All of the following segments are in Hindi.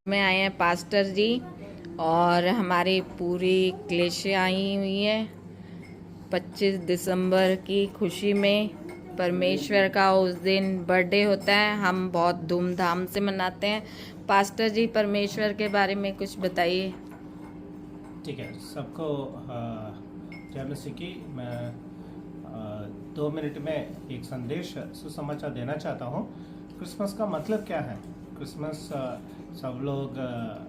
में आए हैं पास्टर जी और हमारी पूरी क्लेशें आई हुई है 25 दिसंबर की खुशी में। परमेश्वर का उस दिन बर्थडे होता है, हम बहुत धूमधाम से मनाते हैं। पास्टर जी, परमेश्वर के बारे में कुछ बताइए। ठीक है, सबको जय मसीह की। मैं 2 मिनट में एक संदेश सुसमाचार देना चाहता हूँ। क्रिसमस का मतलब क्या है? क्रिसमस सब लोग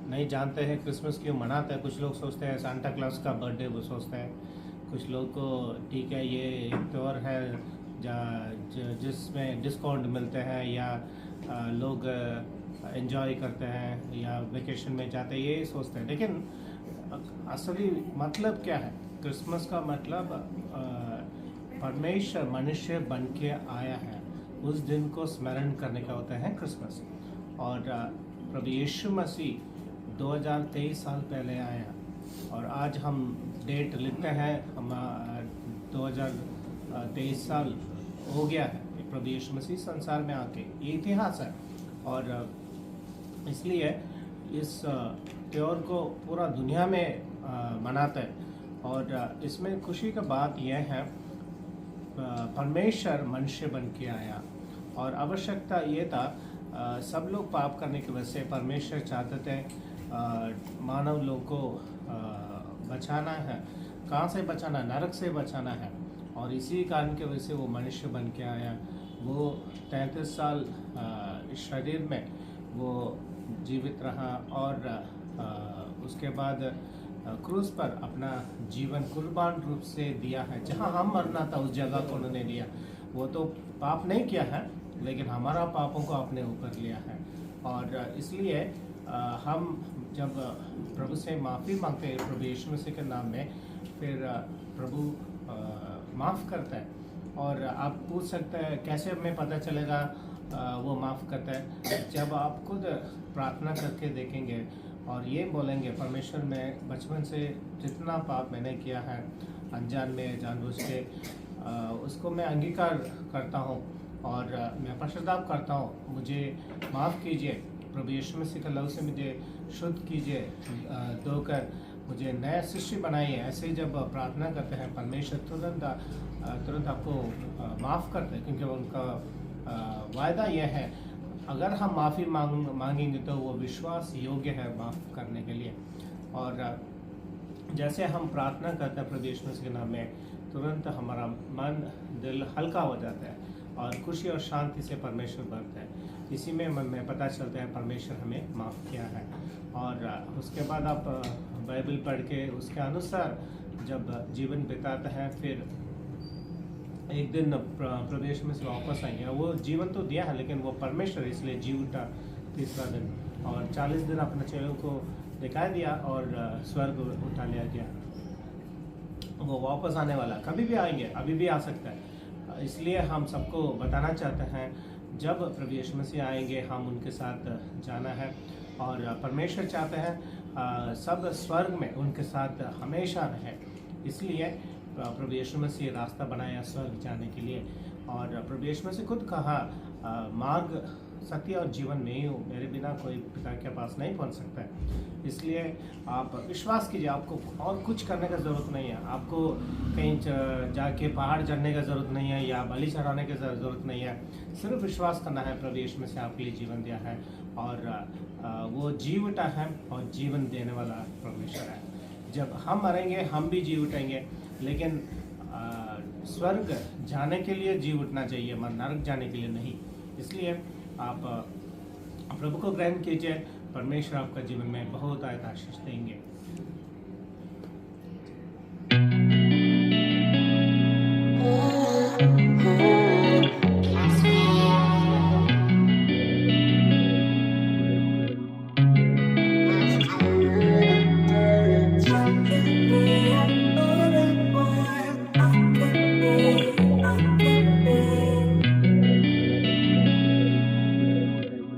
नहीं जानते हैं क्रिसमस क्यों मनाते हैं। कुछ लोग सोचते हैं सांता क्लॉज का बर्थडे वो सोचते हैं। कुछ लोग को ठीक है ये एक त्यौहार है जिसमें डिस्काउंट मिलते हैं या लोग एंजॉय करते हैं या वेकेशन में जाते हैं, ये सोचते हैं। लेकिन असली मतलब क्या है? क्रिसमस का मतलब परमेश्वर मनुष्य बन के आया है, उस दिन को स्मरण करने का होता है क्रिसमस। और प्रभु यीशु मसीह 2023 साल पहले आया और आज हम डेट लिखते हैं, हम 2023 साल हो गया है प्रभु यीशु मसीह संसार में आके। ये इतिहास है और इसलिए इस त्योहार को पूरा दुनिया में मनाते हैं। और इसमें खुशी का बात यह है परमेश्वर मनुष्य बन के आया और आवश्यकता ये था सब लोग पाप करने की वजह से परमेश्वर चाहते थे मानव लोग को बचाना है। कहाँ से बचाना? नरक से बचाना है। और इसी कारण की वजह से वो मनुष्य बन के आया। वो 33 साल इस शरीर में वो जीवित रहा और उसके बाद क्रूस पर अपना जीवन कुर्बान रूप से दिया है। जहाँ हम मरना था उस जगह को उन्होंने दिया। वो तो पाप नहीं किया है, लेकिन हमारा पापों को अपने ऊपर लिया है। और इसलिए हम जब प्रभु से माफ़ी मांगते हैं प्रभु यीशु मसीह के नाम में, फिर प्रभु माफ़ करता है। और आप पूछ सकते हैं कैसे हमें पता चलेगा वो माफ़ करता है? जब आप खुद प्रार्थना करके देखेंगे और ये बोलेंगे परमेश्वर में बचपन से जितना पाप मैंने किया है अनजान में जानबूझ के, उसको मैं अंगीकार करता हूँ और मैं पश्चाताप करता हूँ। मुझे माफ़ कीजिए, प्रभु यीशु मसीह के लहू से मुझे शुद्ध कीजिए, धोकर मुझे नया शिष्य बनाइए। ऐसे ही जब प्रार्थना करते हैं परमेश्वर तुरंत आपको माफ़ करते हैं, क्योंकि उनका वायदा यह है अगर हम माफ़ी मांगेंगे तो वो विश्वास योग्य है माफ़ करने के लिए। और जैसे हम प्रार्थना करते हैं प्रभु यीशु मसीह के नाम में, तुरंत हमारा मन दिल हल्का हो जाता है और खुशी और शांति से परमेश्वर बढ़ता है। इसी में हमें पता चलता है परमेश्वर हमें माफ़ किया है। और उसके बाद आप बाइबल पढ़ के उसके अनुसार जब जीवन बिताते हैं, फिर एक दिन प्रभु यीशु मसीह वापस आएंगे। वो जीवन तो दिया है, लेकिन वो परमेश्वर इसलिए जी उठा तीसरा दिन और 40 दिन अपने चेलों को दिखाई दिया और स्वर्ग उठा लिया गया। वो वापस आने वाला, कभी भी आएंगे, अभी भी आ सकता है। इसलिए हम सबको बताना चाहते हैं जब प्रभु यीशु मसीह आएंगे हम उनके साथ जाना है। और परमेश्वर चाहते हैं सब स्वर्ग में उनके साथ हमेशा रहें। इसलिए प्रभु यीशु मसीह रास्ता बनाया स्वर्ग जाने के लिए। और प्रभु यीशु मसीह खुद कहा मार्ग सत्य और जीवन में हूँ, मेरे बिना कोई पिता के पास नहीं पहुँच सकता है। इसलिए आप विश्वास कीजिए, आपको और कुछ करने का ज़रूरत नहीं है। आपको कहीं जाके पहाड़ चढ़ने का ज़रूरत नहीं है या बलि चढ़ाने की ज़रूरत नहीं है। सिर्फ विश्वास करना है प्रभु यीशु मसीह आपके लिए जीवन दिया है और वो जी उठा है और जीवन देने वाला परमेश्वर है। जब हम मरेंगे हम भी जी उठेंगे, लेकिन स्वर्ग जाने के लिए जी उठना चाहिए, नरक जाने के लिए नहीं। इसलिए आप प्रभु को ग्रहण कीजिए, परमेश्वर आपका जीवन में बहुत आशीष देंगे।